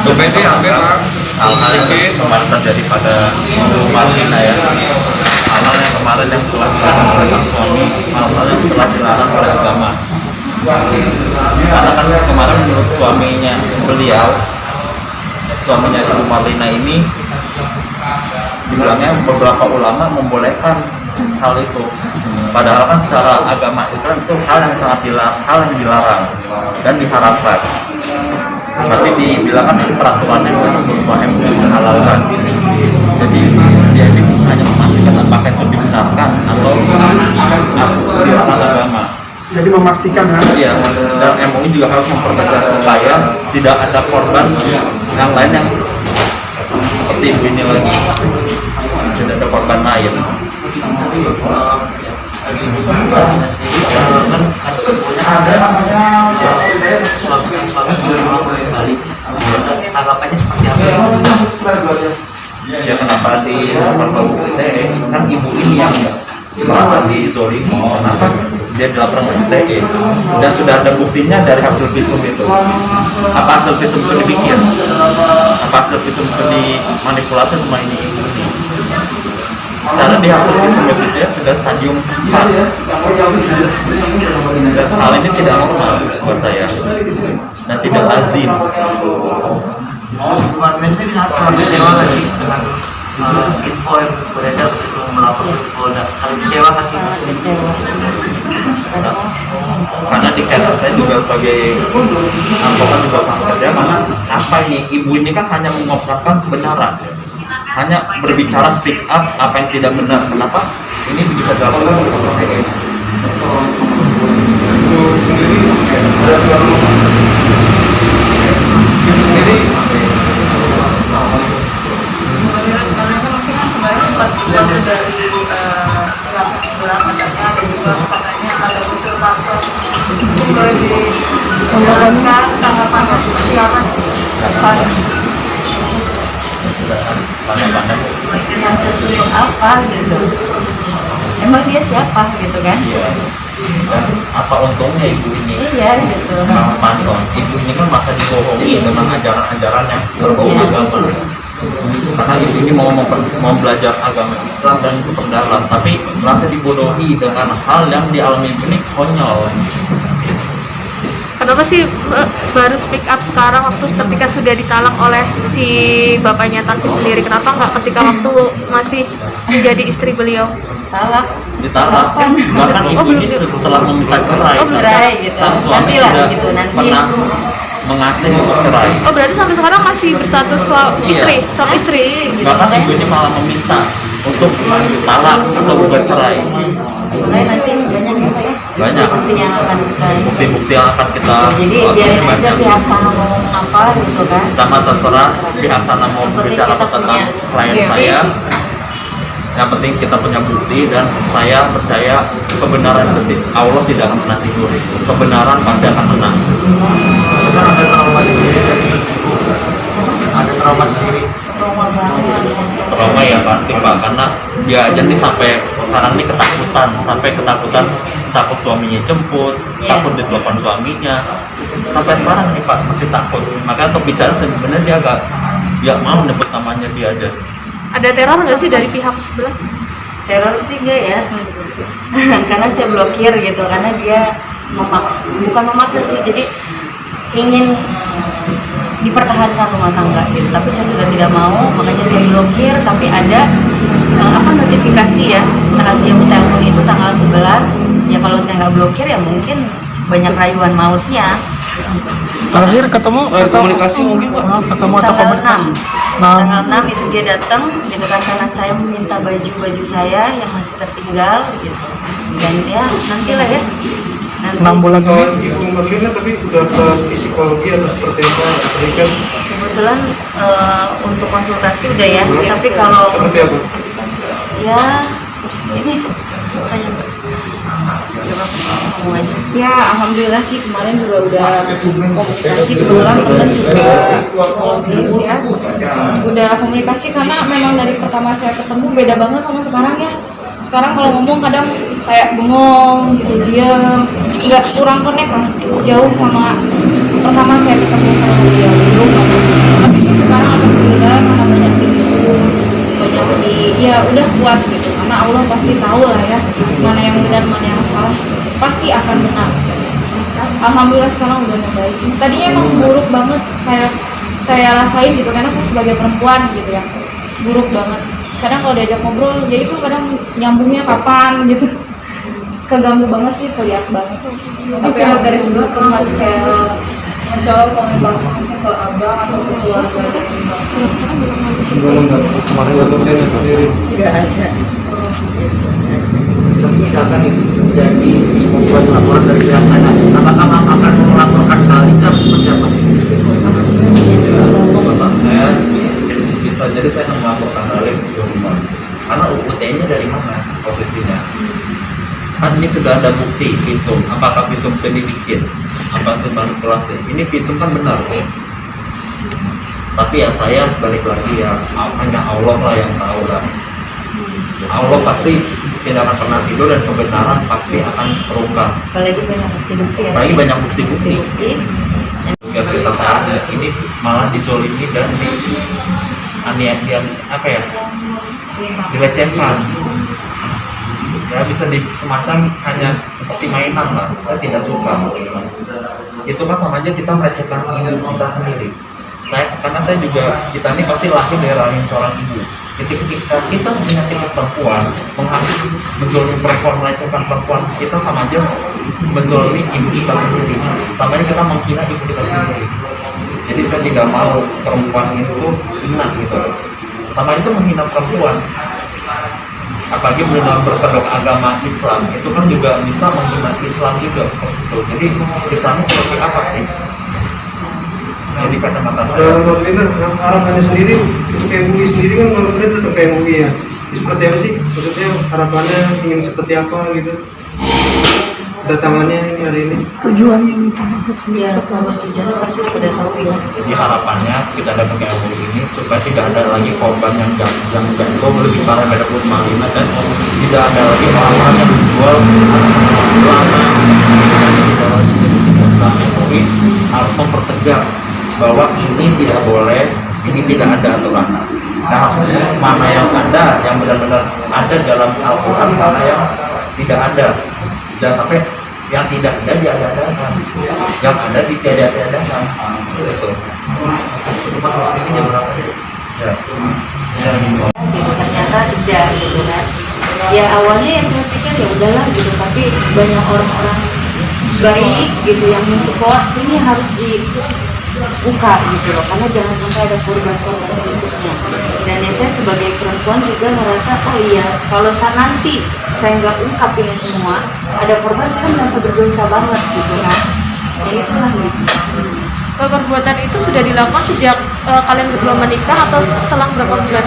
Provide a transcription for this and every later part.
Dompetnya hampir hal-hal yang kemarin terjadi pada Marlina ya, hal-hal yang kemarin yang telah dilakukan oleh sang suami, hal-hal yang telah dilarang oleh agama. Karena kan kemarin menurut suaminya Ibu Marlina ini dibilangnya beberapa ulama membolehkan hal itu, padahal kan secara agama Islam itu hal yang sangat dilarang dan diharapkan. Tapi dibilang kan ini peraturannya yang menghalalkan. Jadi dia ini hanya memastikan apakah itu dibenarkan atau dilarang agama. Jadi memastikan kan? Iya, dan MUI juga harus mempertegas supaya tidak ada korban yang lain yang seperti ibu ini lagi, tidak ada korban lain. Tanggapannya seperti apa? Ya kenapa di laporan ITE? Kan ibu ini yang merasa dizolimi, kenapa dia dilaporkan ke ITE? Dan sudah ada buktinya dari hasil visum itu. Apa hasil visum itu dibikin? Apa hasil visum itu dimanipulasi sama ini? Sekarang di hasil visum itu ya sudah stadium 4. Dan hal ini tidak normal buat saya dan tidak lazim. Marlina bisa kecewa nggak sih dengan info yang beredar itu melapor ke Polda? Kalau kecewa nggak sih? Kecewa. Karena di kantor saya juga sebagai advokat juga sama saja, karena apa ini, ibu ini kan hanya mengungkapkan kebenaran, hanya berbicara speak up apa yang tidak benar. Kenapa ini bisa dilakukan oleh ITE? Itu sendiri dari sebelah katanya dan juga katanya ada unsur pasal itu boleh dijelaskan tanggapan seperti apa? Yang sesuai apa gitu, emang dia siapa gitu kan? Iya. Dan apa untungnya ibu ini? Iya gitu. Panson, ibu ini kan masa dibohongi dengan ajaran-ajaran yang berbau Iya, agama. Karena ibu ini mau belajar agama Islam dan berdalam, tapi merasa dibodohi dengan hal yang dialami ibu ini konyol. Kenapa sih baru speak up sekarang waktu ketika sudah ditalak oleh si bapaknya Taufik sendiri? Kenapa nggak ketika waktu masih menjadi istri beliau? Ditalak, bahkan ibu ini setelah meminta cerai, Cerai gitu. sang suami Nanti lah sudah gitu, nanti. pernah mengasih untuk cerai. Oh berarti sampai sekarang masih berstatus istri, suami istri. Gitu, Bahkan makanya- ibu ini malah meminta untuk talak atau gugat cerai. Makanya nanti banyak ya Pak ya. Banyak. Bukti yang akan kita. Bukti-bukti yang akan kita Jadi biarin aja pihak sana ngomong apa gitu kan. Sama terserah pihak sana mau Yang penting bicara kita tentang punya klien bukti. saya. Yang penting kita punya bukti dan saya percaya kebenaran itu Allah tidak akan pernah tidur. Kebenaran pasti akan menang. Sekarang ada trauma sendiri dari ibu. Ada trauma sendiri. Trauma banget. Trauma ya pasti Pak, karena dia aja nih sampai sekarang nih ketakutan, takut suaminya jemput, Iya. takut ditelepon suaminya. Sampai sekarang nih Pak masih takut. Makanya untuk bicara sebenarnya dia agak mau nyebut namanya dia aja. Ada teror nggak sih dari pihak sebelah? Teror sih enggak ya. Karena saya blokir gitu, karena dia bukan memaksa sih, jadi ingin dipertahankan rumah tangga gitu, tapi saya sudah tidak mau, makanya saya blokir. Tapi ada notifikasi ya saat dia bertelepon itu tanggal 11 ya. Kalau saya nggak blokir ya mungkin banyak rayuan mautnya. terakhir ketemu Komunikasi mungkin Pak. ketemu atau Tanggal komunikasi? 6 tanggal 6 itu dia datang gitu kan, karena saya meminta baju saya yang masih tertinggal gitu, dan ya nantilah ya nanti. 6 bulan Kalau ini Ibu Marlina tapi udah ke psikologi atau seperti apa? Tadi kan Kebetulan untuk konsultasi udah ya, tapi kalau seperti apa? ya ini tanya Mbak. Coba ngomong aja. Ya alhamdulillah sih kemarin juga udah komunikasi, kebetulan teman juga psikologis ya, udah komunikasi karena memang dari pertama saya ketemu beda banget sama sekarang ya. Sekarang kalau ngomong kadang kayak bengong gitu, diam, nggak kurang connect lah, jauh sama pertama saya ketemu sama beliau. ya udah kuat gitu, karena Allah pasti tahu lah ya mana yang benar mana yang salah, pasti akan benar. Alhamdulillah sekarang udah membaik. Tadinya emang buruk banget saya rasain gitu, karena saya sebagai perempuan gitu ya, buruk banget. Kadang kalau diajak ngobrol ya itu kadang nyambungnya kapan gitu, keganggu banget sih, keliat banget tuh. Tapi kalau dari sebelum masih kayak mencoba komunikasi mungkin ke abang atau ke keluarga dari bang. Kemarin nggak sendiri. Nggak ada. Terus misalkan jadi membuat laporan dari pihak sana, apakah Bang akan melaporkan hal itu atau seperti apa? Bapak saya bisa jadi saya akan melaporkan hal itu ke rumah. Karena UT-nya dari mana posisinya? Kan ini sudah ada bukti visum. Apakah visum itu dibikin? Apa itu manipulasi? Ini visum kan benar. Tapi ya saya balik lagi ya hanya Allah lah yang tahu lah. Allah pasti tidak akan pernah tidur dan kebenaran pasti akan terungkap. Apalagi banyak bukti-bukti ya. Apalagi banyak bukti-bukti. Bukti-bukti. Juga kita saat ini malah dizolimi dan apa ya, dilecehkan. Ya bisa semacam hanya seperti mainan lah. Saya tidak suka. Itu kan sama aja kita melecehkan ibu kita sendiri. Karena saya juga, kita ini pasti lahir dari rahim seorang ibu. Ketika kita menyakiti perempuan, menzolimi perempuan, melecehkan perempuan, kita sama aja menzolimi ibu kita sendiri. Sama aja kita menghina ibu kita sendiri. Jadi saya tidak mau perempuan itu hina gitu. Sama itu menghina perempuan. Apalagi dalam berkedok agama Islam, itu kan juga bisa menghina Islam juga gitu. Jadi Islamnya seperti apa sih? Jadi kacamata saya. Mbak Lina, harapannya sendiri untuk MUI sendiri kan kalau kemudian datang ke MUI ya, seperti apa sih? Maksudnya harapannya ingin seperti apa gitu? Kedatangannya ini hari ini. Ya, kalau tujuannya pasti udah tahu ya. Jadi harapannya kita datang ke MUI ini supaya tidak ada lagi korban yang jatuh lebih parah dari Malina, dan tidak ada lagi orang-orang yang dijual ulama. MUI harus mempertegas bahwa ini tidak boleh, ini tidak ada aturan. Nah, mana yang ada, yang benar-benar ada dalam Al-Quran, mana yang tidak ada. Jangan sampai yang tidak ada diada-adakan, yang ada ditiada-tiadakan. Itu. Pas waktu ini jam berapa? Ya. Gitu, ternyata tidak gitu kan. Ya awalnya ya saya pikir ya udahlah gitu, tapi banyak orang-orang baik gitu yang mensupport, ini harus dibuka gitu loh, karena jangan sampai ada korban-korban berikutnya. Dan ya saya sebagai perempuan juga merasa oh iya, kalau nanti saya nggak ungkap ini semua, ada korban, saya merasa berdosa banget gitu kan. Ya itulah gitu. Perbuatan itu sudah dilakukan sejak kalian berdua menikah atau selang berapa bulan?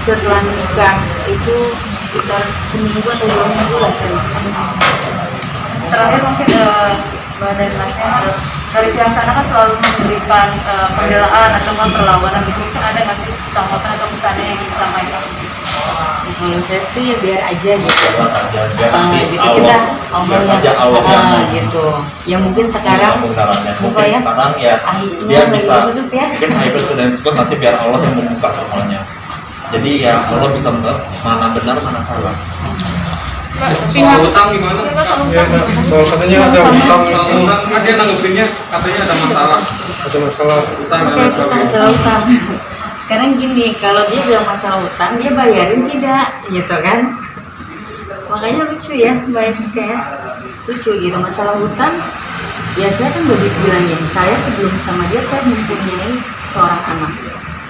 Setelah menikah itu sekitar seminggu atau 2 minggu lah saya. Terakhir mungkin badan nasihat dari pihak sana kan selalu memberikan pembelaan atau perlawanan, mungkin ada nggak sih tanggapan atau pesannya yang disampaikan? Kalau saya sih ya biar aja gitu. Gitu Allah, kita biar saja Allah yang gitu. Ya mungkin sekarang mungkin ya sekarang ya aibnya dia lagi bisa ditutup ya. mungkin aibnya sudah ditutup, nanti biar Allah yang membuka semuanya. Jadi ya Allah bisa menentukan mana benar mana salah. Pihak Utang gimana? Ya, soal katanya ada utang, Kan dia nanggepinnya katanya ada masalah. ada masalah. Utang Masalah utang. Sekarang gini, kalau dia bilang masalah utang, dia bayarin tidak, gitu kan? Makanya lucu ya, Mbak Siska ya. Lucu gitu, masalah utang. Ya saya kan udah dibilangin, saya sebelum sama dia saya mempunyai seorang anak.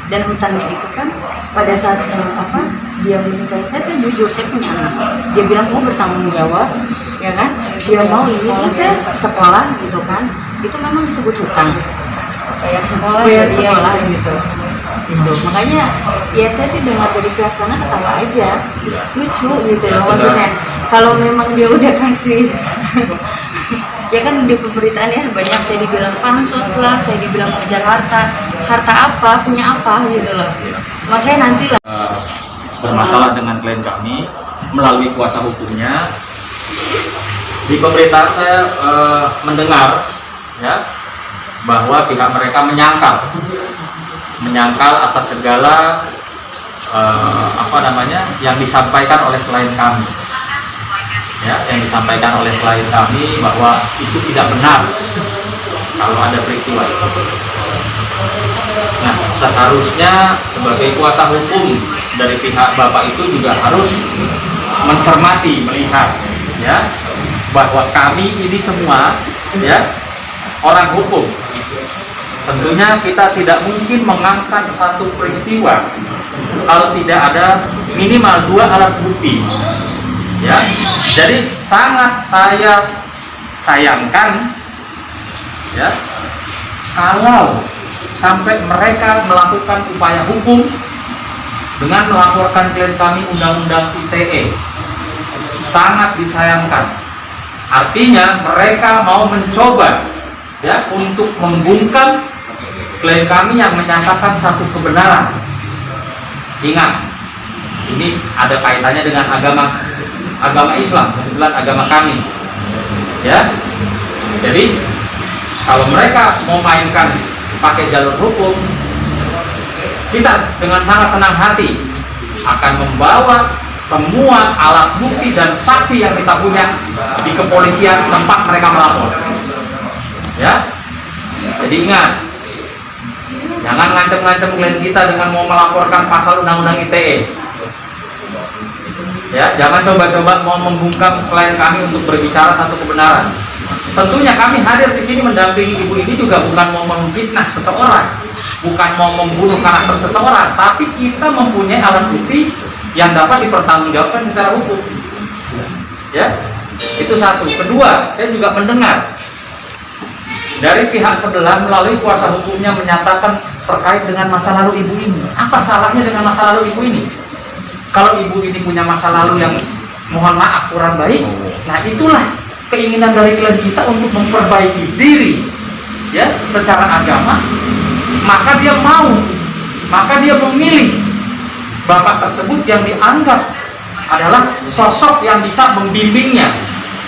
Dan hutangnya itu kan pada saat dia menikahi saya jujur saya punya anak. Dia bilang mau bertanggung jawab, ya kan? Dia mau ini, terus saya sekolah gitu kan? Itu memang disebut hutang. Bayar sekolah, Bayar sekolah gitu. Gitu. Makanya ya saya sih dengar dari pihak sana ketawa aja, lucu gitu loh maksudnya. Kalau memang dia udah kasih ya kan di pemberitaan ya banyak saya dibilang pansos lah, saya dibilang mengejar harta apa, punya apa gitu loh. Makanya nantilah Bermasalah dengan klien kami melalui kuasa hukumnya. Di pemberitaan saya mendengar ya bahwa pihak mereka menyangkal atas segala yang disampaikan oleh klien kami, ya, yang disampaikan oleh klien kami bahwa itu tidak benar kalau ada peristiwa itu. Nah, seharusnya sebagai kuasa hukum dari pihak bapak itu juga harus mencermati, melihat, ya, bahwa kami ini semua, ya, orang hukum. Tentunya kita tidak mungkin mengangkat satu peristiwa kalau tidak ada minimal 2 alat bukti, ya. Jadi sangat saya sayangkan, ya, kalau sampai mereka melakukan upaya hukum dengan melaporkan klien kami undang-undang ITE. Sangat disayangkan. Artinya mereka mau mencoba, ya, untuk membungkam klien kami yang menyatakan satu kebenaran. Ingat, ini ada kaitannya dengan agama Islam, kebetulan agama kami, ya. Jadi kalau mereka mau mainkan pakai jalur hukum, kita dengan sangat senang hati akan membawa semua alat bukti dan saksi yang kita punya di kepolisian tempat mereka melapor, ya. Jadi ingat, jangan ngancem-ngancem klien kita dengan mau melaporkan pasal undang-undang ITE, ya. Jangan coba-coba mau membungkam klien kami untuk berbicara satu kebenaran. Tentunya kami hadir di sini mendampingi ibu ini juga bukan mau memfitnah seseorang, bukan mau membunuh karakter seseorang, tapi kita mempunyai alat bukti yang dapat dipertanggungjawabkan secara hukum, ya. Itu satu. Kedua, saya juga mendengar dari pihak sebelah melalui kuasa hukumnya menyatakan terkait dengan masa lalu ibu ini. Apa salahnya dengan masa lalu ibu ini? Kalau ibu ini punya masa lalu yang mohon maaf kurang baik, nah itulah keinginan dari klien kita untuk memperbaiki diri, ya, secara agama. Maka dia mau, maka dia memilih bapak tersebut yang dianggap adalah sosok yang bisa membimbingnya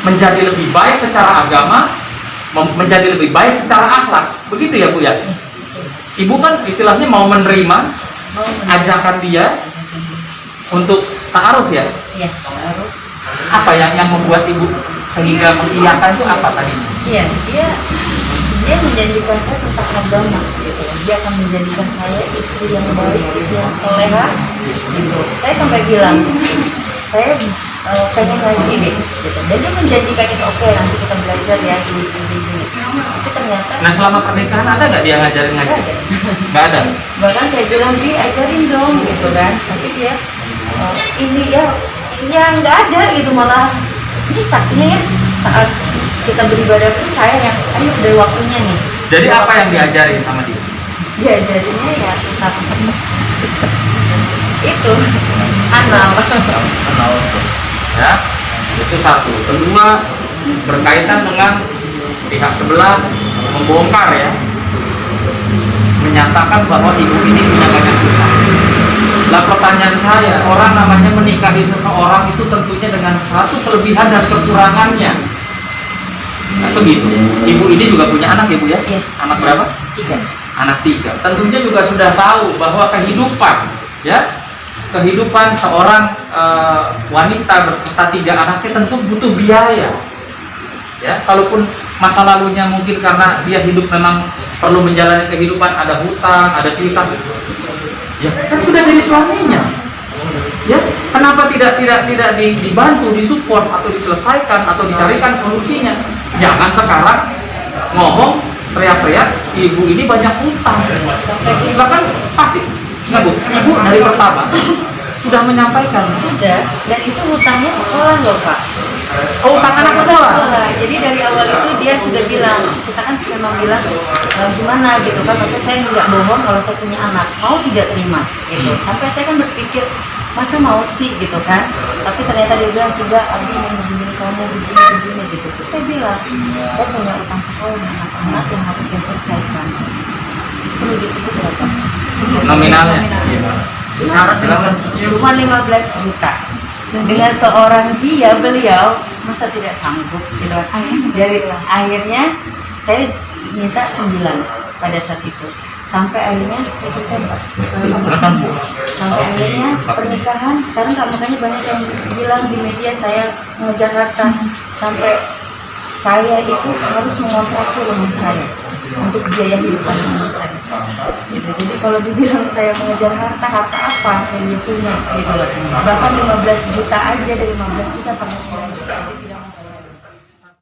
menjadi lebih baik secara agama, menjadi lebih baik secara akhlak. Begitu ya Bu ya? Ibu kan istilahnya mau menerima ajakan dia untuk ta'aruf, ya? Iya, ta'aruf. Apa yang membuat ibu sehingga mengiyakan itu apa tadi? Iya, dia menjanjikan saya tentang agama gitu. Dia akan menjadikan saya istri yang baik, istri yang soleha gitu. Saya sampai bilang saya pengen ngaji deh gitu. Dan dia menjanjikan itu, oke, nanti kita belajar ya gini. Tapi ternyata Nah, selama pernikahan ada nggak dia ngajarin ngaji? Nggak ada. bahkan saya bilang dia ajarin dong gitu kan, tapi dia ini ya nggak ada gitu. Malah ini saksinya ya, saat kita beribadah itu saya yang ayo dari waktunya nih. Jadi apa yang diajarin sama dia? Diajarinnya ya tentang itu anal. Ya, itu satu. Kedua, berkaitan dengan pihak sebelah membongkar, ya, menyatakan bahwa ibu ini punya banyak hutang. Lah pertanyaan saya, orang namanya menikahi seseorang itu tentunya dengan satu kelebihan dan kekurangannya. Nah, begitu. Ibu ini juga punya anak, Ibu, ya? Iya. Anak berapa? 3. Anak 3. Tentunya juga sudah tahu bahwa kehidupan, ya, kehidupan seorang wanita berserta 3 anaknya tentu butuh biaya. Ya, kalaupun masa lalunya mungkin karena dia hidup memang perlu menjalani kehidupan, ada hutang, ada piutang, ya kan sudah jadi suaminya. Ya, kenapa tidak dibantu, disupport atau diselesaikan atau dicarikan solusinya? Jangan sekarang ngomong teriak-teriak ibu ini banyak hutang. Bahkan pasti nggak Bu, ibu dari pertama sudah menyampaikan. Sudah, dan itu hutangnya sekolah loh Pak. Oh, hutang anak sekolah. Jadi dari awal itu dia sudah bilang, kita kan memang bilang gimana gitu kan, maksudnya saya nggak bohong kalau saya punya anak, mau tidak terima gitu. Sampai saya kan berpikir masa mau sih gitu kan, tapi ternyata dia bilang tidak, Abi ingin membimbing kamu begini gitu. Terus saya bilang saya punya utang sekolah dengan anak yang harus saya selesaikan. Perlu disebut berapa? Nominalnya. Syarat cuma 15 juta. Dengan seorang beliau masa tidak sanggup gitu. Dari akhirnya saya minta 9 pada saat itu. sampai akhirnya itu kan Pak. Silakan Bu. Sampai akhirnya pernikahan. Sekarang Kak, makanya banyak yang bilang di media saya mengejar harta, sampai saya itu harus mengontrak rumah saya untuk biaya hidupan rumah saya gitu. Jadi kalau dibilang saya mengejar harta apa yang dia punya gitu, bahkan 15 juta aja, dari 15 juta sampai 9 juta gitu.